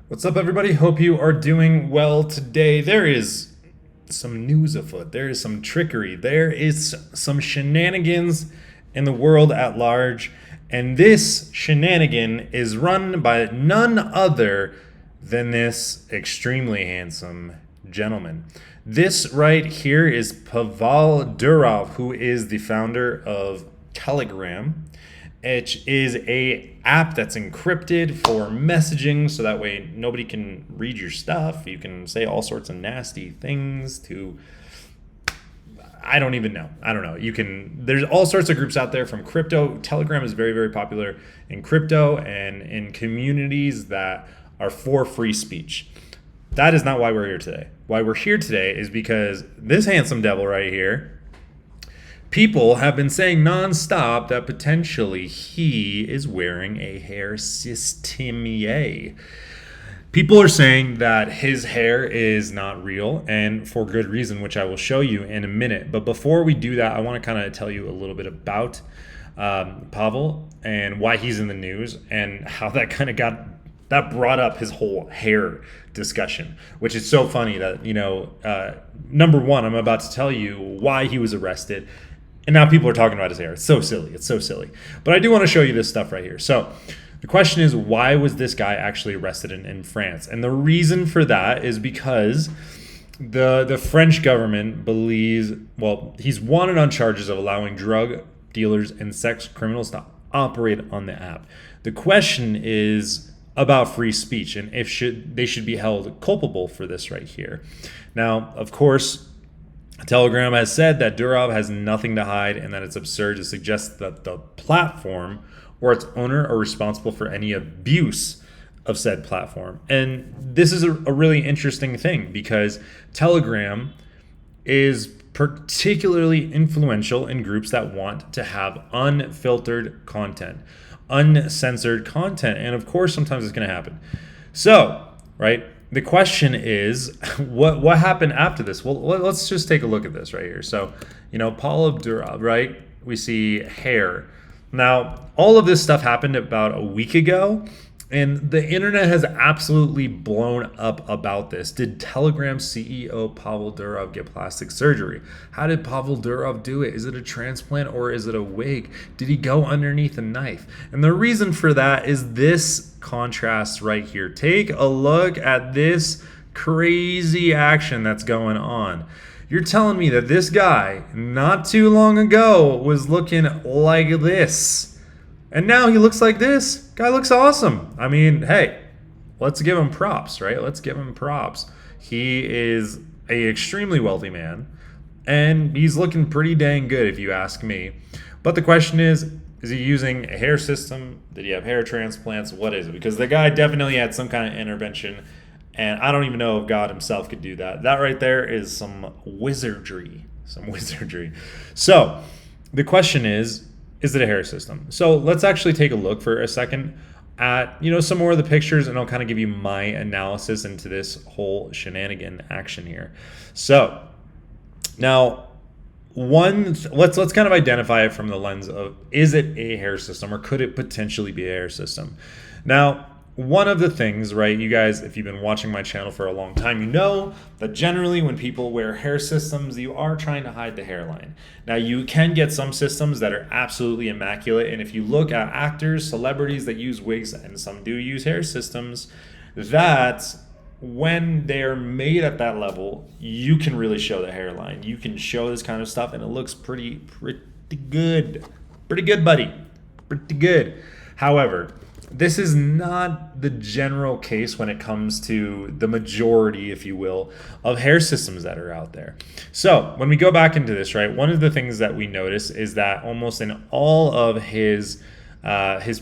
What's up, everybody? Hope you are doing well today. There is some news afoot. There is some trickery. There is some shenanigans in the world at large. And this shenanigan is run by none other than this extremely handsome gentleman. This right here is Pavel Durov, who is the founder of Telegram. It is a app that's encrypted for messaging, so that way nobody can read your stuff. You can say all sorts of nasty things to, I don't even know. I don't know. You can, there's all sorts of groups out there from crypto. Telegram is very, very popular in crypto and in communities that are for free speech. That is not why we're here today. Why we're here today is because this handsome devil right here, people have been saying nonstop that potentially he is wearing a hair system. People are saying that his hair is not real, and for good reason, which I will show you in a minute. But before we do that, I want to kind of tell you a little bit about Pavel and why he's in the news and how that kind of that brought up his whole hair discussion, which is so funny that, number one, I'm about to tell you why he was arrested. And now people are talking about his hair. It's so silly. It's so silly. But I do want to show you this stuff right here. So the question is, why was this guy actually arrested in France? And the reason for that is because the French government believes, well, he's wanted on charges of allowing drug dealers and sex criminals to operate on the app. The question is about free speech and if they should be held culpable for this right here. Now, of course, Telegram has said that Durov has nothing to hide and that it's absurd to suggest that the platform or its owner are responsible for any abuse of said platform. And this is a really interesting thing because Telegram is particularly influential in groups that want to have unfiltered content, uncensored content. And of course, sometimes it's going to happen. So, right? The question is, what happened after this? Well, let's just take a look at this right here. So, Pavel Durov, right? We see hair. Now, all of this stuff happened about a week ago, and the internet has absolutely blown up about this. Did Telegram CEO Pavel Durov get plastic surgery? How did Pavel Durov do it? Is it a transplant or is it a wig? Did he go underneath a knife? And the reason for that is this contrast right here. Take a look at this crazy action that's going on. You're telling me that this guy, not too long ago, was looking like this. And now he looks like this. Guy looks awesome. I mean, hey, let's give him props, right? Let's give him props. He is a extremely wealthy man, and he's looking pretty dang good if you ask me. But the question is he using a hair system? Did he have hair transplants? What is it? Because the guy definitely had some kind of intervention, and I don't even know if God himself could do that. That right there is some wizardry. Some wizardry. So the question is it a hair system? So let's actually take a look for a second at, some more of the pictures, and I'll kind of give you my analysis into this whole shenanigan action here. So now, let's kind of identify it from the lens of, is it a hair system or could it potentially be a hair system? Now, one of the things, right, you guys, if you've been watching my channel for a long time, you know that generally when people wear hair systems, you are trying to hide the hairline. Now, you can get some systems that are absolutely immaculate, and if you look at actors, celebrities that use wigs, and some do use hair systems, that when they're made at that level, you can really show the hairline. You can show this kind of stuff, and it looks pretty good. Pretty good, buddy. Pretty good. However, this is not the general case when it comes to the majority, if you will, of hair systems that are out there. So when we go back into this, right, one of the things that we notice is that almost in all of his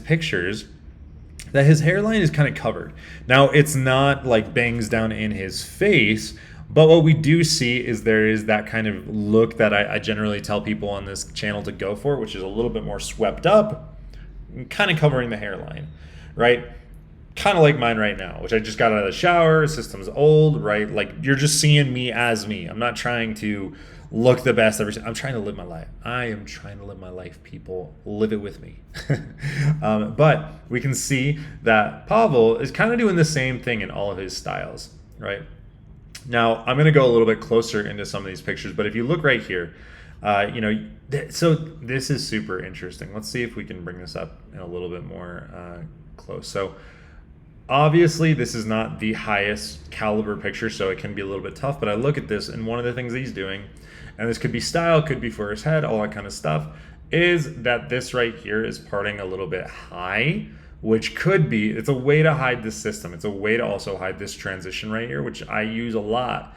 pictures, that his hairline is kind of covered. Now, it's not like bangs down in his face, but what we do see is there is that kind of look that I generally tell people on this channel to go for, which is a little bit more swept up, kind of covering the hairline, right? kind of like mine right now, which I just got out of the shower. System's old, right? Like you're just seeing me as me. I'm not trying to look the best I'm trying to live my life. I am trying to live my life, people. Live it with me. But we can see that Pavel is kind of doing the same thing in all of his styles, right? Now, I'm going to go a little bit closer into some of these pictures, but if you look right here, so this is super interesting. Let's see if we can bring this up in a little bit more close. So obviously, this is not the highest caliber picture, so it can be a little bit tough, but I look at this, and one of the things that he's doing, and this could be style, could be for his head, all that kind of stuff, is that this right here is parting a little bit high, which could be, it's a way to hide this system. It's a way to also hide this transition right here, which I use a lot.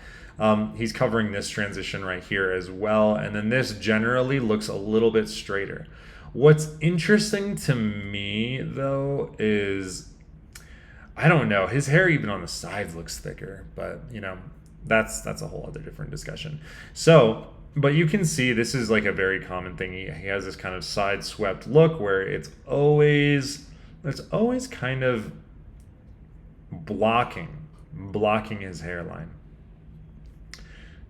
He's covering this transition right here as well, and then this generally looks a little bit straighter. What's interesting to me, though, is, I don't know, his hair even on the sides looks thicker, but, you know, that's a whole other different discussion. So, but you can see this is like a very common thing. He has this kind of side swept look where it's always kind of blocking his hairline.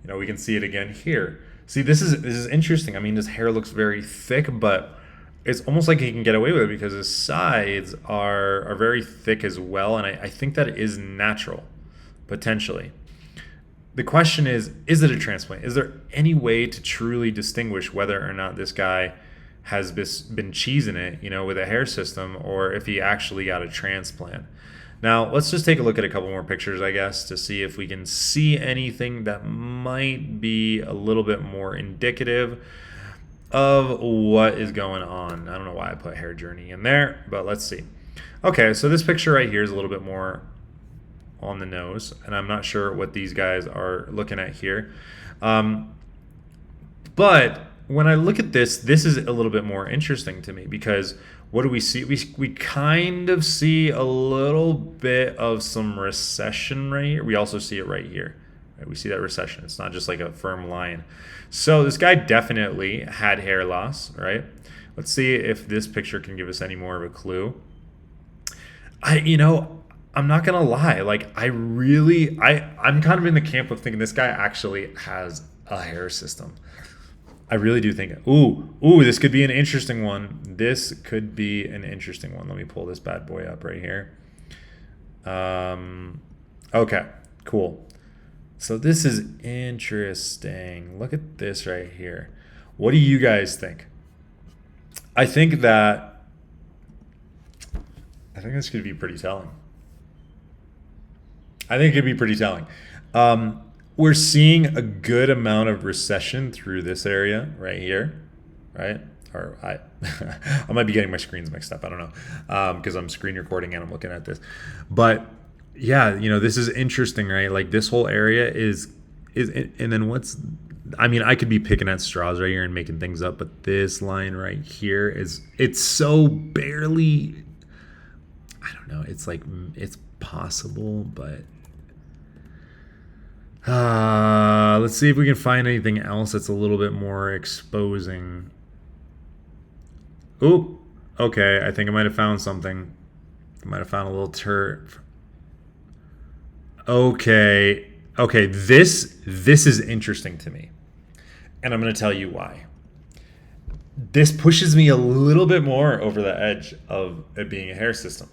You know, we can see it again here. See, this is interesting. I mean, his hair looks very thick, but it's almost like he can get away with it because his sides are very thick as well, and I think that is natural, potentially. The question is it a transplant? Is there any way to truly distinguish whether or not this guy has been cheesing it, you know, with a hair system, or if he actually got a transplant? Now, let's just take a look at a couple more pictures, I guess, to see if we can see anything that might be a little bit more indicative of what is going on. I don't know why I put hair journey in there, but let's see. Okay, so this picture right here is a little bit more on the nose, and I'm not sure what these guys are looking at here. But when I look at this is a little bit more interesting to me, because what do we see? We kind of see a little bit of some recession right here. We also see it right here. Right? We see that recession. It's not just like a firm line. So this guy definitely had hair loss, right? Let's see if this picture can give us any more of a clue. I'm not gonna lie, like I'm kind of in the camp of thinking this guy actually has a hair system. I really do think, ooh, this could be an interesting one. This could be an interesting one. Let me pull this bad boy up right here. Okay, cool. So this is interesting. Look at this right here. What do you guys think? I think this could be pretty telling. We're seeing a good amount of recession through this area right here, right? Or I might be getting my screens mixed up. I don't know, because I'm screen recording and I'm looking at this. But yeah, this is interesting, right? Like this whole area is, and then I could be picking at straws right here and making things up, but this line right here it's so barely, I don't know. It's like, it's possible, but let's see if we can find anything else that's a little bit more exposing. Oop. Okay, I think I might have found something. I might have found a little turf. Okay, this is interesting to me, and I'm going to tell you why. This pushes me a little bit more over the edge of it being a hair system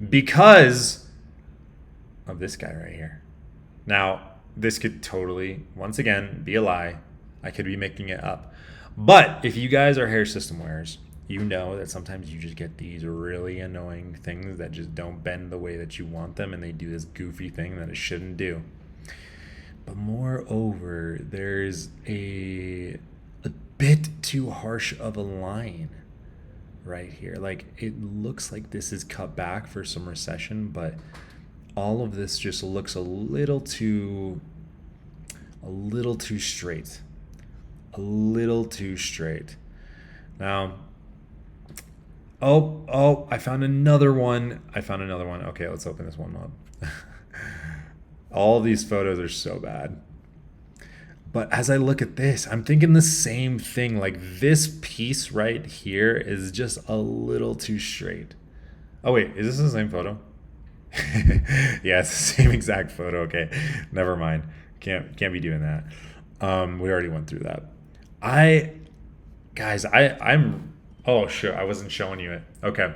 because of this guy right here. Now, this could totally, once again, be a lie. I could be making it up. But if you guys are hair system wearers, you know that sometimes you just get these really annoying things that just don't bend the way that you want them, and they do this goofy thing that it shouldn't do. But moreover, there's a bit too harsh of a line right here. Like, it looks like this is cut back for some recession, but all of this just looks a little too straight. Now, I found another one. Okay, let's open this one up. All of these photos are so bad. But as I look at this, I'm thinking the same thing. Like, this piece right here is just a little too straight. Oh wait, is this the same photo? Yeah, it's the same exact photo. Okay, never mind. Can't be doing that. We already went through that. I guys, I'm. Oh, sure. I wasn't showing you it. Okay.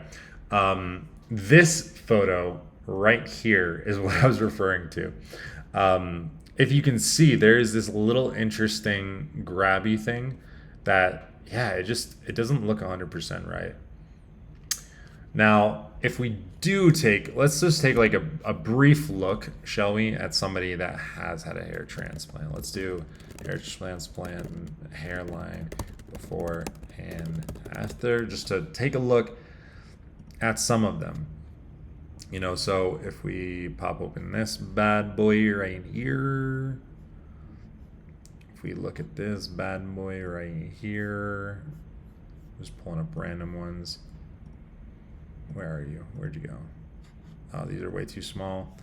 This photo right here is what I was referring to. If you can see, there is this little interesting grabby thing that, yeah, it doesn't look 100% right. Now, if we do take, let's just take like a brief look, shall we, at somebody that has had a hair transplant. Let's do hair transplant, hairline before and after, just to take a look at some of them. You know, so if we pop open this bad boy right here, if we look at this bad boy right here, just pulling up random ones. Where are you? Where'd you go? Oh, these are way too small.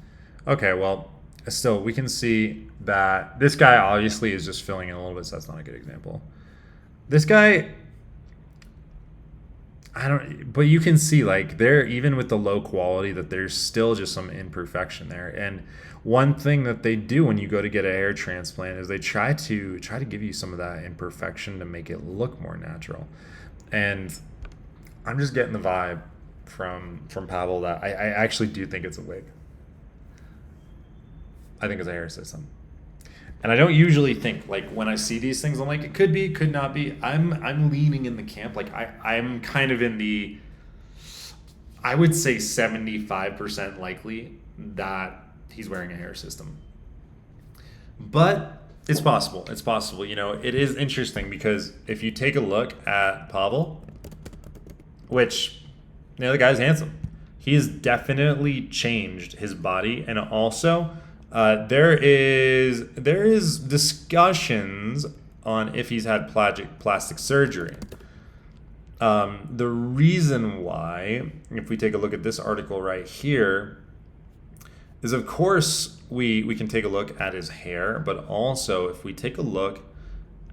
Okay, well, still, we can see that this guy obviously is just filling in a little bit, so that's not a good example. This guy, I don't, but you can see like there, even with the low quality, that there's still just some imperfection there. And one thing that they do when you go to get a hair transplant is they try to give you some of that imperfection to make it look more natural. And I'm just getting the vibe from Pavel that I actually do think it's a wig. I think it's a hair system. And I don't usually think, like, when I see these things, I'm like, it could be, it could not be. I'm leaning in the camp, like I'm kind of in the, I would say 75% likely that he's wearing a hair system. But it's possible. It's possible. You know, it is interesting because if you take a look at Pavel, which, you know, the guy's handsome. He has definitely changed his body, and also there is discussions on if he's had plastic surgery. The reason why, if we take a look at this article right here, is of course we can take a look at his hair, but also if we take a look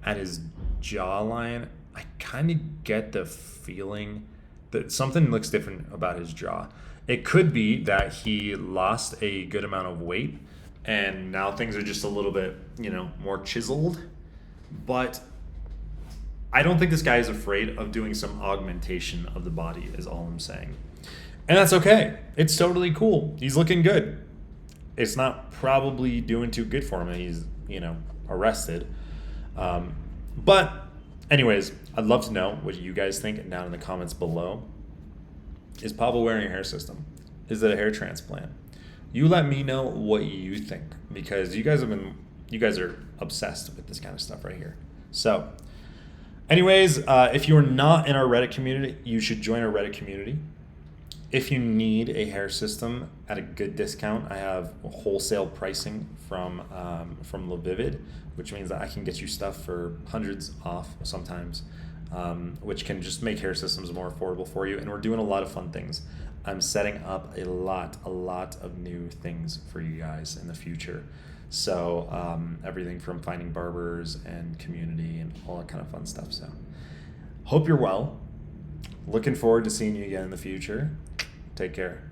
at his jawline, I kind of get the feeling that something looks different about his jaw. It could be that he lost a good amount of weight and now things are just a little bit, you know, more chiseled. But I don't think this guy is afraid of doing some augmentation of the body, is all I'm saying. And that's okay. It's totally cool. He's looking good. It's not probably doing too good for him, and he's, you know, arrested. But anyways, I'd love to know what you guys think down in the comments below. Is Pavel wearing a hair system? Is it a hair transplant? You let me know what you think, because you guys are obsessed with this kind of stuff right here. So anyways, if you're not in our Reddit community, you should join our Reddit community. If you need a hair system at a good discount, I have wholesale pricing from LeVivid, which means that I can get you stuff for hundreds off sometimes, which can just make hair systems more affordable for you. And we're doing a lot of fun things. I'm setting up a lot of new things for you guys in the future. So everything from finding barbers and community and all that kind of fun stuff. So hope you're well. Looking forward to seeing you again in the future. Take care.